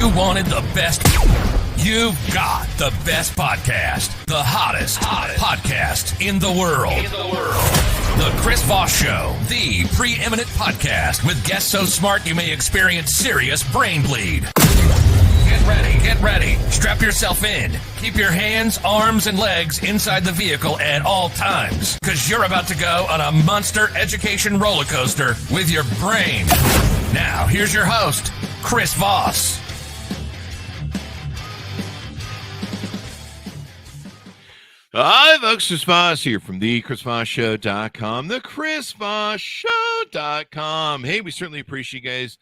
You wanted the best. You've got the best podcast, the hottest podcast in the world. The Chris Voss Show, the preeminent podcast with guests so smart you may experience serious brain bleed. Get ready. Strap yourself in. Keep your hands, arms, and legs inside the vehicle at all times, because you're about to go on a monster education roller coaster with your brain. Now, here's your host, Chris Voss. Hi, folks. Chris Voss here from the ChrisVossShow.com, the ChrisVossShow.com. Hey, we certainly appreciate you guys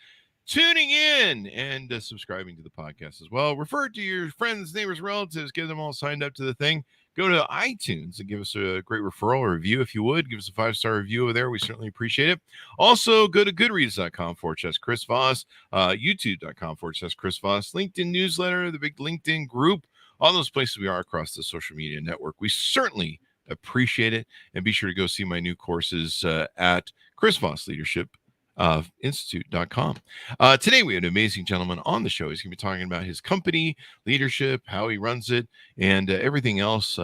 tuning in and subscribing to the podcast as well. Refer it to your friends, neighbors, relatives. Get them all signed up to the thing. Go to iTunes and give us a great referral or review if you would. Give us a 5-star review over there. We certainly appreciate it. Also, go to goodreads.com/Chris Voss, youtube.com/Chris Voss, LinkedIn newsletter, the big LinkedIn group. All those places we are across the social media network. We certainly appreciate it. And be sure to go see my new courses at Chris Voss Leadership Institute.com. Today we have an amazing gentleman on the show. He's going to be talking about his company, leadership, how he runs it, and everything else.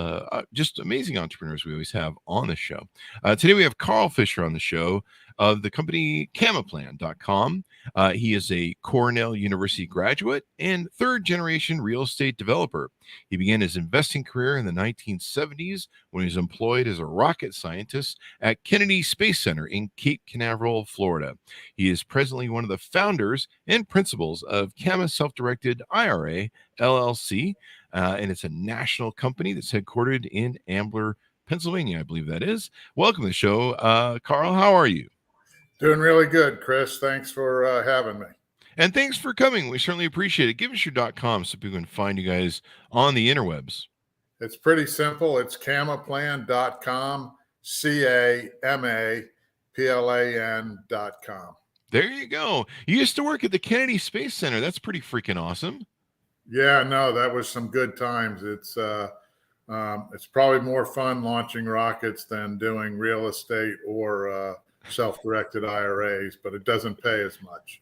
Just amazing entrepreneurs we always have on the show. Today we have Carl Fischer on the show of the company Camaplan.com. He is a Cornell University graduate and third-generation real estate developer. He began his investing career in the 1970s when he was employed as a rocket scientist at Kennedy Space Center in Cape Canaveral, Florida. He is presently one of the founders and principals of Cama Self-Directed IRA, LLC, and it's a national company that's headquartered in Ambler, Pennsylvania, I believe that is. Welcome to the show. Carl, how are you? Doing really good, Chris. Thanks for having me. And thanks for coming. We certainly appreciate it. Give us your .com so people can find you guys on the interwebs. It's pretty simple. It's camaplan.com, CAMAPLAN.com. There you go. You used to work at the Kennedy Space Center. That's pretty freaking awesome. Yeah, no, that was some good times. It's probably more fun launching rockets than doing real estate or self-directed IRAs, but it doesn't pay as much.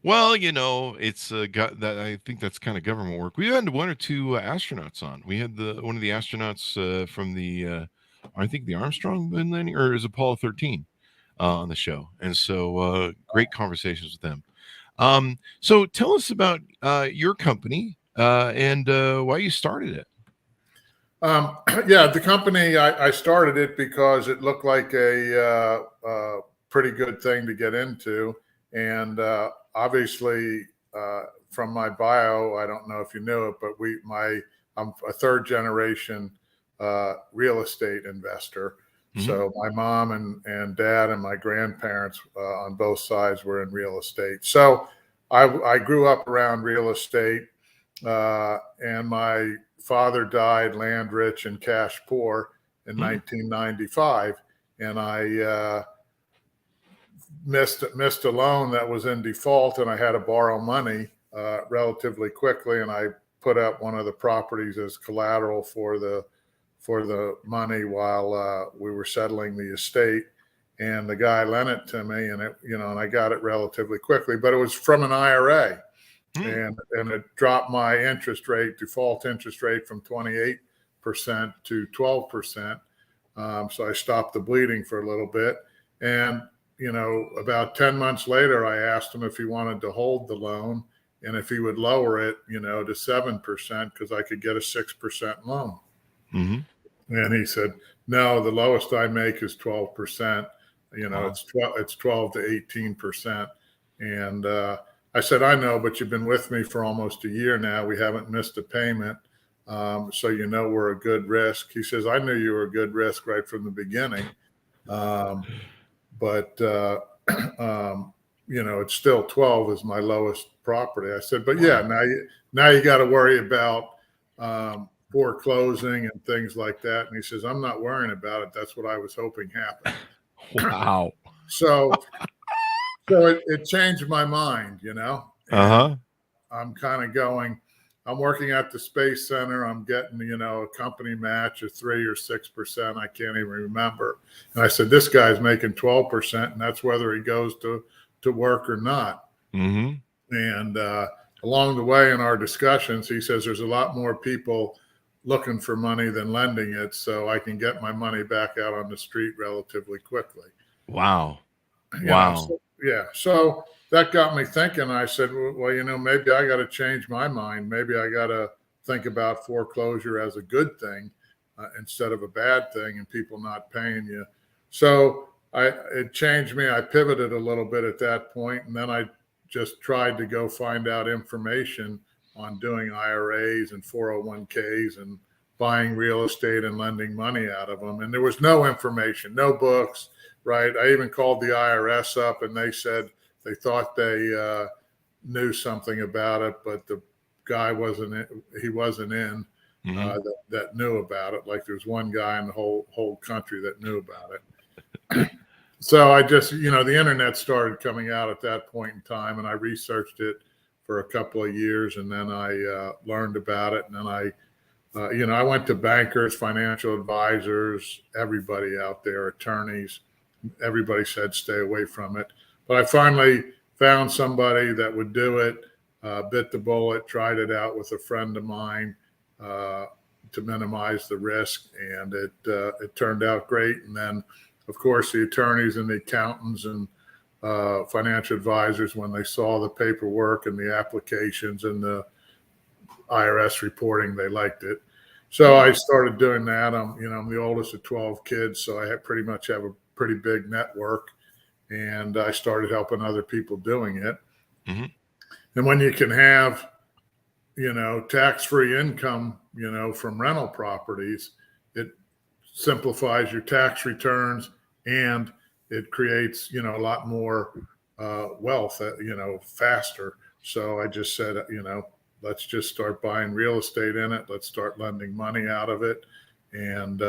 Well, you know, it's got that. I think that's kind of government work. We had one or two astronauts on. We had one of the astronauts from the, I think the Armstrong moon landing, or is Apollo 13 on the show, and so great conversations with them. So tell us about your company and why you started it. Yeah, the company, I started it because it looked like a pretty good thing to get into. And obviously, from my bio, I don't know if you knew it, but I'm a third generation real estate investor. Mm-hmm. So my mom and dad and my grandparents on both sides were in real estate. So I grew up around real estate, and my father died land rich and cash poor in 1995, and I missed a loan that was in default, and I had to borrow money relatively quickly, and I put up one of the properties as collateral for the money while we were settling the estate, and the guy lent it to me, and and I got it relatively quickly, but it was from an IRA. And it dropped my default interest rate from 28% to 12%. So I stopped the bleeding for a little bit. And, about 10 months later, I asked him if he wanted to hold the loan and if he would lower it, to 7% because I could get a 6% loan. Mm-hmm. And he said, no, the lowest I make is 12%. It's 12 to 18%. And, I said, I know, but you've been with me for almost a year now. We haven't missed a payment. So we're a good risk. He says, I knew you were a good risk right from the beginning. But it's still 12 is my lowest property. I said, but yeah, now you got to worry about foreclosing and things like that. And he says, I'm not worrying about it. That's what I was hoping happened. Wow. So it changed my mind, Uh-huh. I'm kind of going, I'm working at the Space Center. I'm getting, a company match of 3 or 6%. I can't even remember. And I said, this guy's making 12%, and that's whether he goes to work or not. Mm-hmm. And along the way in our discussions, he says there's a lot more people looking for money than lending it, so I can get my money back out on the street relatively quickly. Wow. Wow. So that got me thinking. I said, well, maybe I got to change my mind. Maybe I got to think about foreclosure as a good thing instead of a bad thing and people not paying you. So it changed me. I pivoted a little bit at that point, and then I just tried to go find out information on doing IRAs and 401ks and buying real estate and lending money out of them. And there was no information, no books, right? I even called the IRS up, and they said they thought they knew something about it, but the guy wasn't in that knew about it. Like there's one guy in the whole country that knew about it. So I just, the internet started coming out at that point in time, and I researched it for a couple of years, and then I learned about it. And then I went to bankers, financial advisors, everybody out there, attorneys. Everybody said stay away from it. But I finally found somebody that would do it, bit the bullet, tried it out with a friend of mine to minimize the risk, and it turned out great. And then, of course, the attorneys and the accountants and financial advisors, when they saw the paperwork and the applications and the IRS reporting, they liked it. So I started doing that. I'm the oldest of 12 kids, so I pretty much have a pretty big network, and I started helping other people doing it. Mm-hmm. And when you can have, tax-free income, from rental properties, it simplifies your tax returns, and it creates, a lot more wealth, faster. So I just said, let's just start buying real estate in it. Let's start lending money out of it, and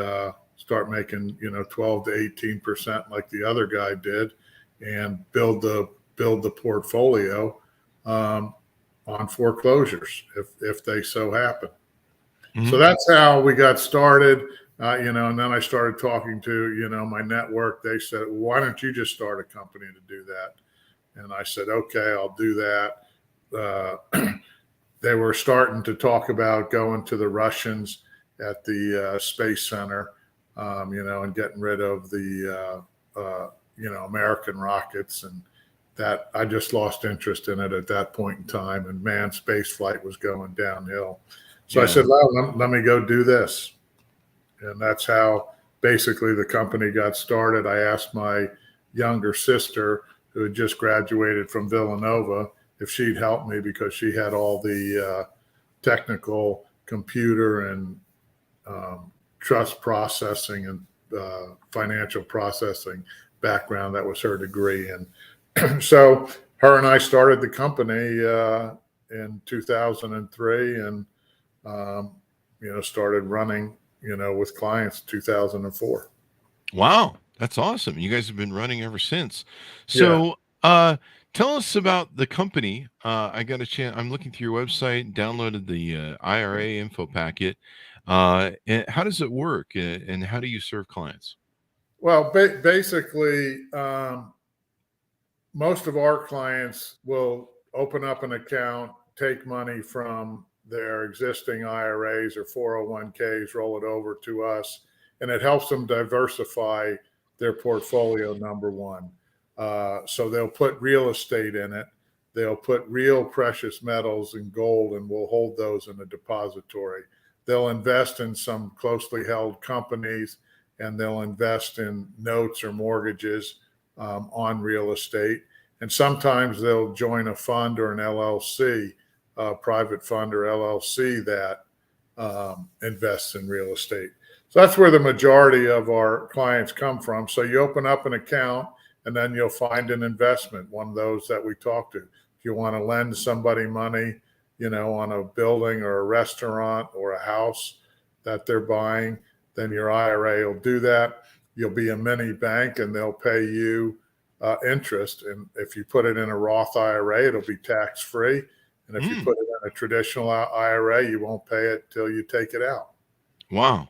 start making, 12 to 18% like the other guy did, and build the portfolio on foreclosures if they so happen. Mm-hmm. So that's how we got started. And then I started talking to, my network. They said, well, why don't you just start a company to do that? And I said, okay, I'll do that. They were starting to talk about going to the Russians at the Space Center, and getting rid of the, American rockets. And that I just lost interest in it at that point in time. And manned space flight was going downhill. So I said, well, let me go do this. And that's how basically the company got started. I asked my younger sister, who had just graduated from Villanova, if she'd help me, because she had all the technical computer and trust processing and financial processing background. That was her degree. And so her and I started the company in 2003, and started running with clients in 2004. Wow, that's awesome. You guys have been running ever since. So tell us about the company. I got a chance. I'm looking through your website, downloaded the IRA info packet. And how does it work, and how do you serve clients? Well, basically, most of our clients will open up an account, take money from their existing IRAs or 401ks, roll it over to us, and it helps them diversify their portfolio, number one. So they'll put real estate in it. They'll put real precious metals and gold, and we'll hold those in a depository. They'll invest in some closely held companies, and they'll invest in notes or mortgages on real estate. And sometimes they'll join a fund or an LLC, private fund or LLC that invests in real estate. So that's where the majority of our clients come from. So you open up an account, and then you'll find an investment, one of those that we talked to. If you want to lend somebody money, on a building or a restaurant or a house that they're buying, then your IRA will do that. You'll be a mini bank, and they'll pay you interest. And if you put it in a Roth IRA, it'll be tax-free. And if you put it in a traditional IRA, you won't pay it till you take it out. Wow.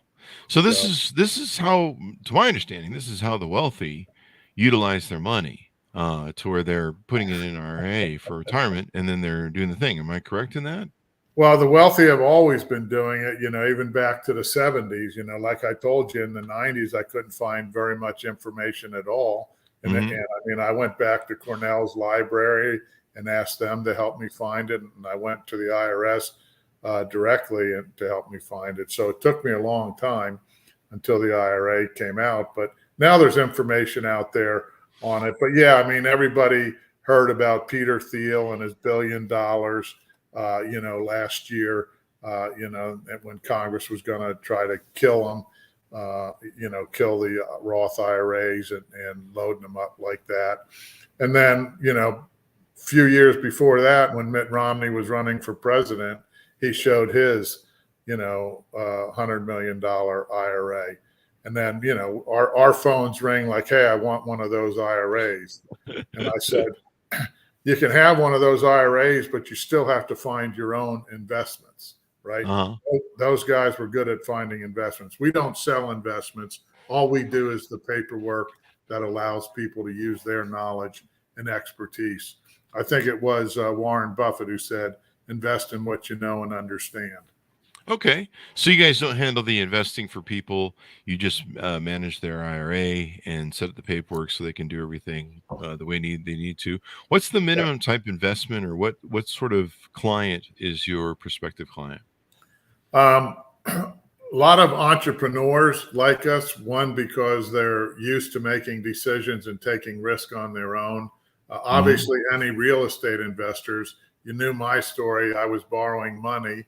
So this is how, to my understanding, this is how the wealthy utilize their money. to where they're putting it in IRA for retirement, and then they're doing the thing. Am I correct in that? Well, the wealthy have always been doing it, even back to the 70s. Like I told you, in the 90s, I couldn't find very much information at all. And I went back to Cornell's library and asked them to help me find it. And I went to the IRS directly to help me find it. So it took me a long time until the IRA came out. But now there's information out there on it. But yeah, everybody heard about Peter Thiel and his $1 billion. Last year, when Congress was going to try to kill them, kill the Roth IRAs and loading them up like that. And then, a few years before that, when Mitt Romney was running for president, he showed his, $100 million IRA. And then, our phones ring like, hey, I want one of those IRAs. And I said, you can have one of those IRAs, but you still have to find your own investments, right? Those guys were good at finding investments. We don't sell investments. All we do is the paperwork that allows people to use their knowledge and expertise. I think it was Warren Buffett who said, invest in what you know and understand. Okay. So you guys don't handle the investing for people. You just manage their IRA and set up the paperwork so they can do everything the way they need to. What's the minimum type investment, or what sort of client is your prospective client? A lot of entrepreneurs like us, one, because they're used to making decisions and taking risk on their own. Obviously, any real estate investors, you knew my story. I was borrowing money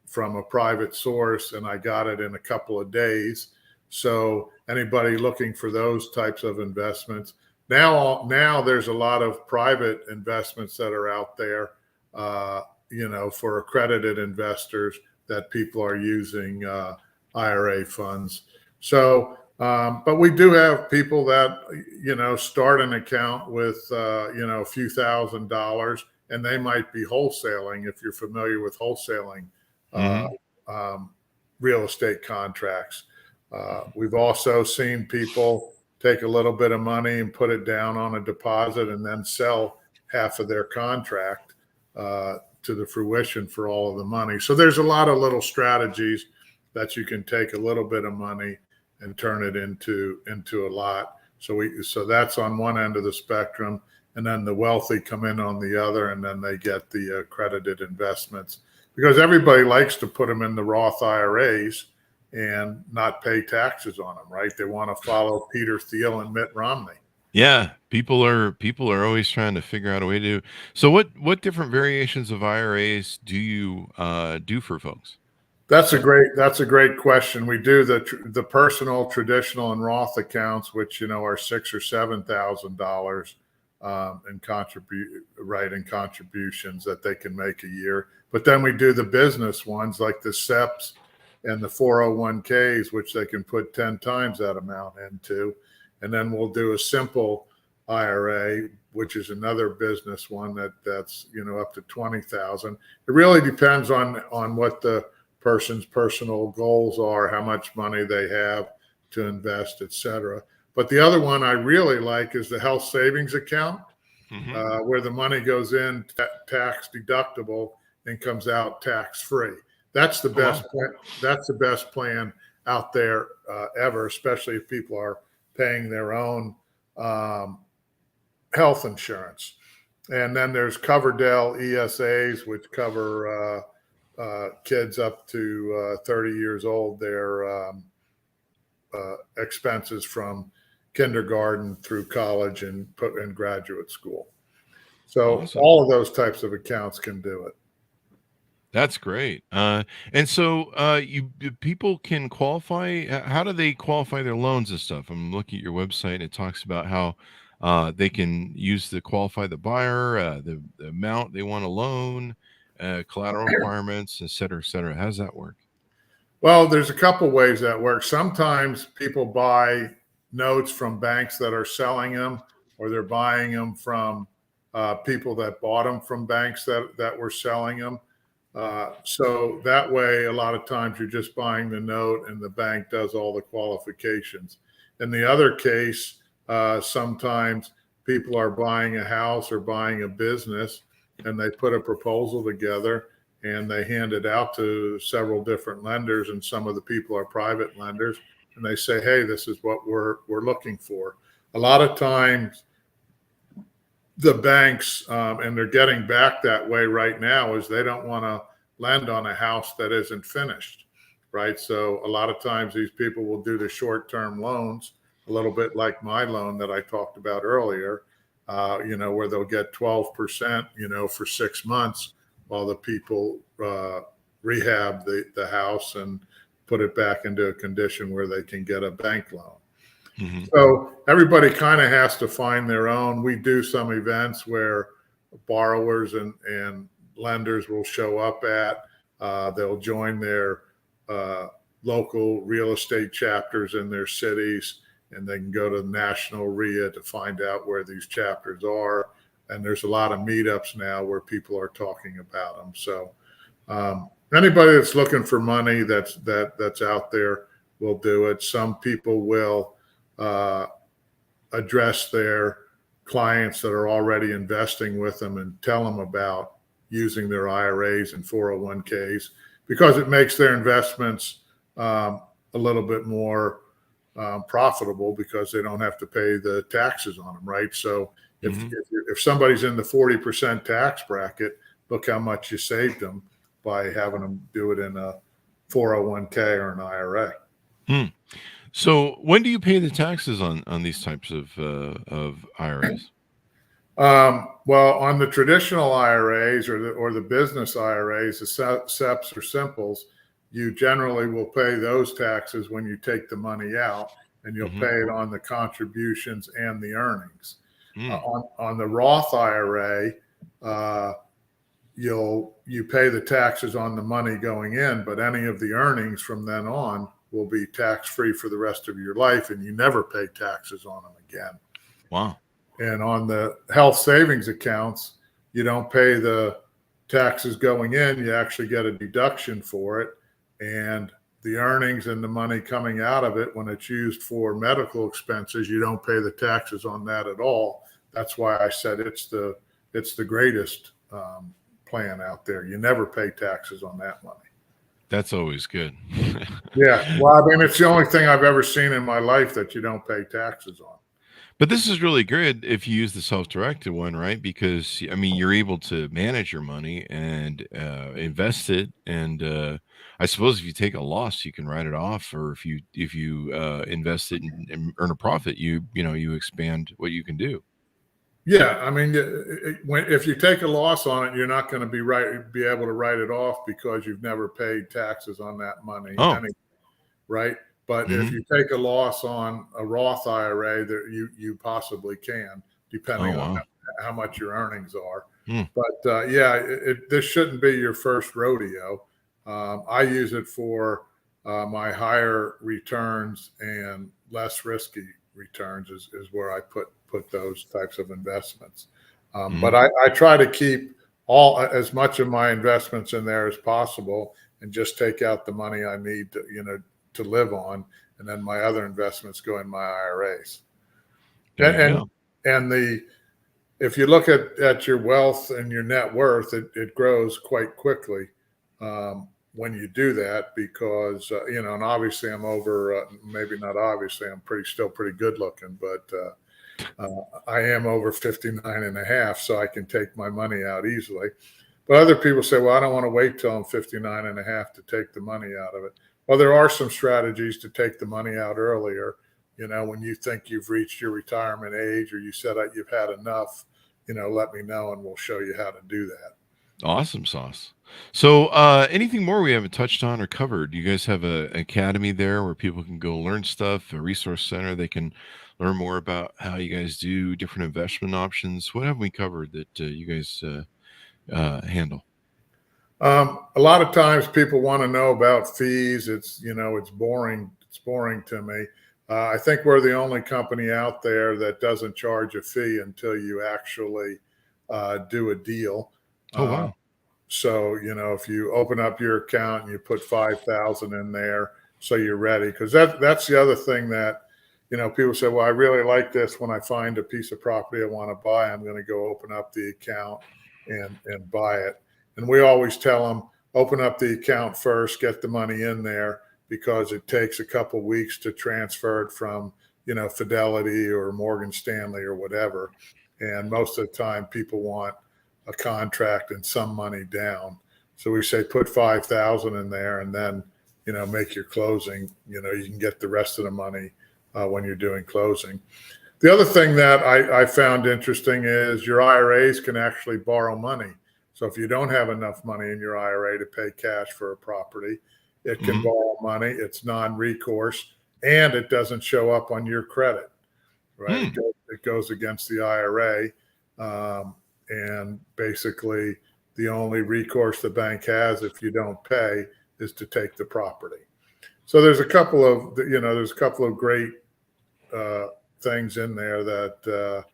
from a private source, and I got it in a couple of days. So anybody looking for those types of investments. Now there's a lot of private investments that are out there, for accredited investors that people are using IRA funds. So, but we do have people that, start an account with, a few $1,000s, and they might be wholesaling, if you're familiar with wholesaling real estate contracts. We've also seen people take a little bit of money and put it down on a deposit and then sell half of their contract to the fruition for all of the money. So there's a lot of little strategies that you can take a little bit of money and turn it into a lot. So that's on one end of the spectrum, and then the wealthy come in on the other, and then they get the accredited investments, because everybody likes to put them in the Roth IRAs and not pay taxes on them, right? They want to follow Peter Thiel and Mitt Romney. Yeah, people are always trying to figure out a way to. So what different variations of IRAs do you do for folks? That's a great question. We do the personal, traditional, and Roth accounts, which are $6,000 or $7,000 in contributions that they can make a year. But then we do the business ones like the SEPs and the 401ks, which they can put 10 times that amount into. And then we'll do a simple IRA, which is another business one that's up to 20,000. It really depends on what the person's personal goals are, how much money they have to invest, et cetera. But the other one I really like is the health savings account, where the money goes in tax deductible and comes out tax free. That's the best. That's the best plan out there ever, especially if people are paying their own health insurance. And then there's Coverdell ESAs, which cover kids up to 30 years old, their expenses from kindergarten through college and graduate school. So awesome. All of those types of accounts can do it. That's great. And so people can qualify. How do they qualify their loans and stuff? I'm looking at your website, and it talks about how they can use to qualify the buyer, the amount they want to loan, collateral requirements, et cetera, et cetera. How does that work? Well, there's a couple ways that works. Sometimes people buy notes from banks that are selling them, or they're buying them from people that bought them from banks that were selling them. So that way, a lot of times you're just buying the note and the bank does all the qualifications. In the other case, sometimes people are buying a house or buying a business, and they put a proposal together and they hand it out to several different lenders, and some of the people are private lenders, and they say, hey, this is what we're looking for. A lot of times the banks, and they're getting back that way right now, is they don't want to lend on a house that isn't finished, right? So a lot of times these people will do the short-term loans, a little bit like my loan that I talked about earlier, where they'll get 12%, for 6 months while the people rehab the house and put it back into a condition where they can get a bank loan. Mm-hmm. So everybody kind of has to find their own. We do some events where borrowers and lenders will show up they'll join their local real estate chapters in their cities, and they can go to the national RIA to find out where these chapters are. And there's a lot of meetups now where people are talking about them. So anybody that's looking for money that's out there will do it. Some people will address their clients that are already investing with them and tell them about using their IRAs and 401ks, because it makes their investments a little bit more profitable, because they don't have to pay the taxes on them, right? So if somebody's in the 40% tax bracket, look how much you saved them by having them do it in a 401k or an IRA. So when do you pay the taxes on these types of IRAs? Well, on the traditional IRAs or the business IRAs, the SEPs or simples, you generally will pay those taxes when you take the money out, and you'll pay it on the contributions and the earnings. On the Roth IRA, you pay the taxes on the money going in, but any of the earnings from then on will be tax-free for the rest of your life, and you never pay taxes on them again. Wow. And on the health savings accounts, you don't pay the taxes going in. You actually get a deduction for it. And the earnings and the money coming out of it, when it's used for medical expenses, you don't pay the taxes on that at all. That's why I said it's the greatest plan out there. You never pay taxes on that money. That's always good. Yeah. Well, I mean, it's the only thing I've ever seen in my life that you don't pay taxes on. But this is really good if you use the self-directed one, right? Because, I mean, you're able to manage your money and invest it. And I suppose if you take a loss, you can write it off. Or if you invest it and earn a profit, you expand what you can do. Yeah, I mean, if you take a loss on it, you're not going to be able to write it off because you've never paid taxes on that money, right? But if you take a loss on a Roth IRA, that you possibly can, depending on how much your earnings are. But this shouldn't be your first rodeo. I use it for my higher returns and less risky returns is where I put those types of investments. But I try to keep as much of my investments in there as possible, and just take out the money I need to live on, and then my other investments go in my IRAs. If you look at your wealth and your net worth, it grows quite quickly when you do that, because and obviously I'm over maybe not obviously, I'm still pretty good looking, but I am over 59 and a half, so I can take my money out easily. But other people say, well, I don't want to wait till I'm 59 and a half to take the money out of it. Well, there are some strategies to take the money out earlier. When you think you've reached your retirement age, or you said you've had enough, let me know and we'll show you how to do that. Awesome sauce. So anything more we haven't touched on or covered? You guys have an academy there where people can go learn stuff, a resource center. They can learn more about how you guys do different investment options. What have we covered that you guys handle? A lot of times people want to know about fees. It's boring. It's boring to me. I think we're the only company out there that doesn't charge a fee until you actually do a deal. Oh, wow. So, if you open up your account and you put $5,000 in there, so you're ready, because that's the other thing that people say, well, I really like this. When I find a piece of property I want to buy, I'm going to go open up the account and buy it. And we always tell them, open up the account first, get the money in there, because it takes a couple weeks to transfer it from, Fidelity or Morgan Stanley or whatever. And most of the time people want a contract and some money down. So we say put $5,000 in there, and then, make your closing. You can get the rest of the money when you're doing closing. The other thing that I found interesting is your IRAs can actually borrow money. So if you don't have enough money in your IRA to pay cash for a property, it can borrow money. It's non-recourse, and it doesn't show up on your credit, right? It goes against the IRA. And basically the only recourse the bank has if you don't pay is to take the property. So there's a couple of great things in there that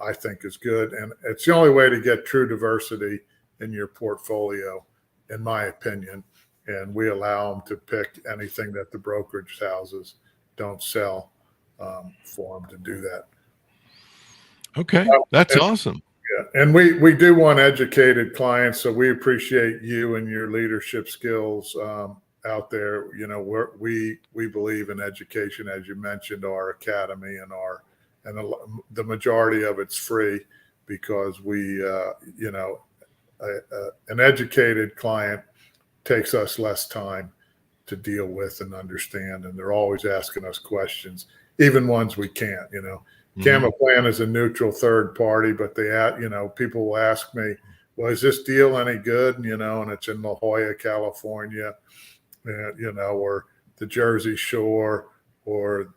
I think is good. And it's the only way to get true diversity in your portfolio, in my opinion. And we allow them to pick anything that the brokerage houses don't sell for them to do that. Okay, that's awesome. Yeah, and we do want educated clients, so we appreciate you and your leadership skills out there. We believe in education, as you mentioned, our academy and the majority of it's free, because an educated client takes us less time to deal with and understand, and they're always asking us questions, even ones we can't. Cama Plan is a neutral third party, but people will ask me, well, is this deal any good? And it's in La Jolla, California, or the Jersey Shore, or,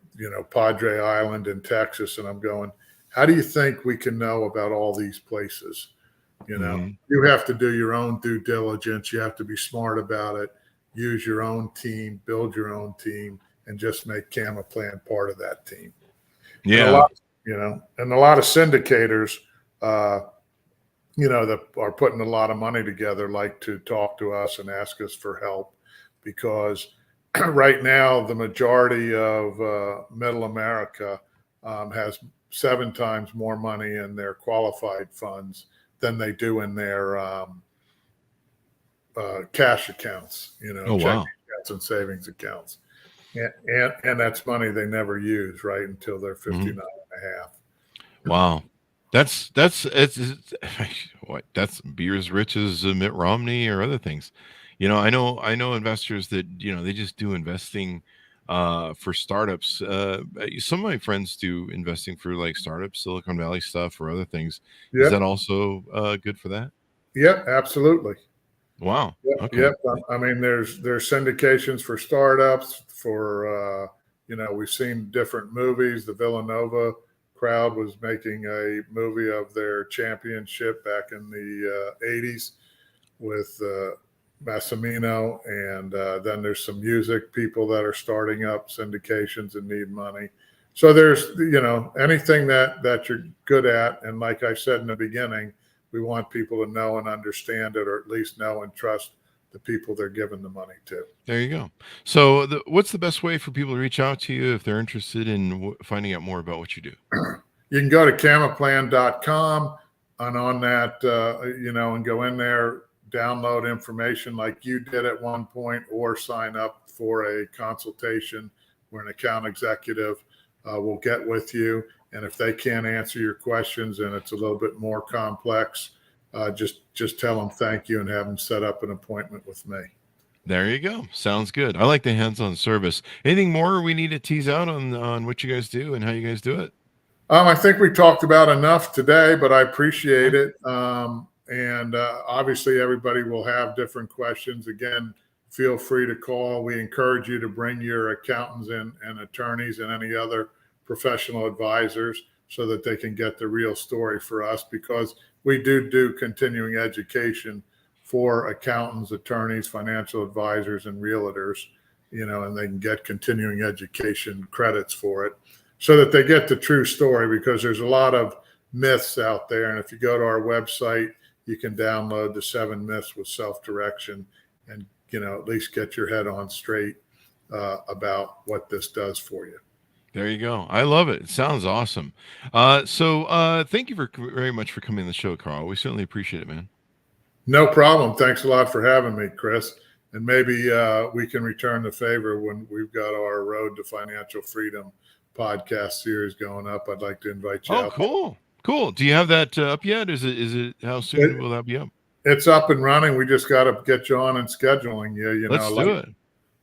Padre Island in Texas. And I'm going, how do you think we can know about all these places? You have to do your own due diligence. You have to be smart about it, use your own team, build your own team, and just make Cama Plan part of that team. Yeah. And a lot of syndicators, that are putting a lot of money together, like to talk to us and ask us for help, because right now the majority of middle America has 7 times more money in their qualified funds than they do in their cash accounts, checking accounts and savings accounts. And that's money they never use, right, until they're 59 and a half. Wow. That's be as rich as Mitt Romney or other things. I know investors that, they just do investing for startups. Some of my friends do investing for like startups, Silicon Valley stuff or other things. Yep. Is that also good for that? Yep, absolutely. Wow. Yep, okay. Yep. I mean, there's syndications for startups, for we've seen different movies. The Villanova crowd was making a movie of their championship back in the 80s with Massimino, and then there's some music people that are starting up syndications and need money. So there's anything that you're good at, and like I said in the beginning, we want people to know and understand it, or at least know and trust the people they're giving the money to. There you go. So what's the best way for people to reach out to you if they're interested in finding out more about what you do? You can go to camaplan.com, and on that, and go in there, download information like you did at one point, or sign up for a consultation where an account executive will get with you. And if they can't answer your questions and it's a little bit more complex, just tell them thank you and have them set up an appointment with me. There you go. Sounds good. I like the hands-on service. Anything more we need to tease out on what you guys do and how you guys do it? I think we talked about enough today, but I appreciate it. And obviously everybody will have different questions. Again, feel free to call. We encourage you to bring your accountants and attorneys and any other professional advisors so that they can get the real story for us, because we do continuing education for accountants, attorneys, financial advisors, and realtors, and they can get continuing education credits for it so that they get the true story, because there's a lot of myths out there. And if you go to our website, you can download the 7 myths with self-direction and, at least get your head on straight about what this does for you. There you go. I love it. It sounds awesome. So thank you very much for coming on the show, Carl. We certainly appreciate it, man. No problem. Thanks a lot for having me, Chris. And maybe we can return the favor when we've got our Road to Financial Freedom podcast series going up. I'd like to invite you out. Cool. Do you have that up yet? Is it how soon will that be up? It's up and running. We just got to get you on and scheduling you. Let's do it.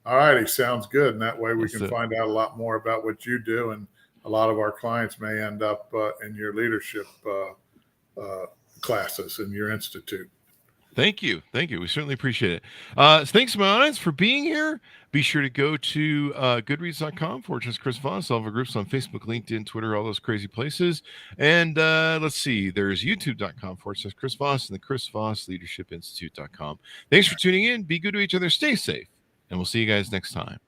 All righty. Sounds good. And that way we Let's can find out a lot more about what you do. And a lot of our clients may end up in your leadership classes in your institute. Thank you. We certainly appreciate it. Thanks, my audience, for being here. Be sure to go to goodreads.com/Chris Voss. All of our groups on Facebook, LinkedIn, Twitter, all those crazy places. And let's see, there's youtube.com/Chris Voss and the Chris Voss Leadership Institute.com. Thanks for tuning in. Be good to each other. Stay safe. And we'll see you guys next time.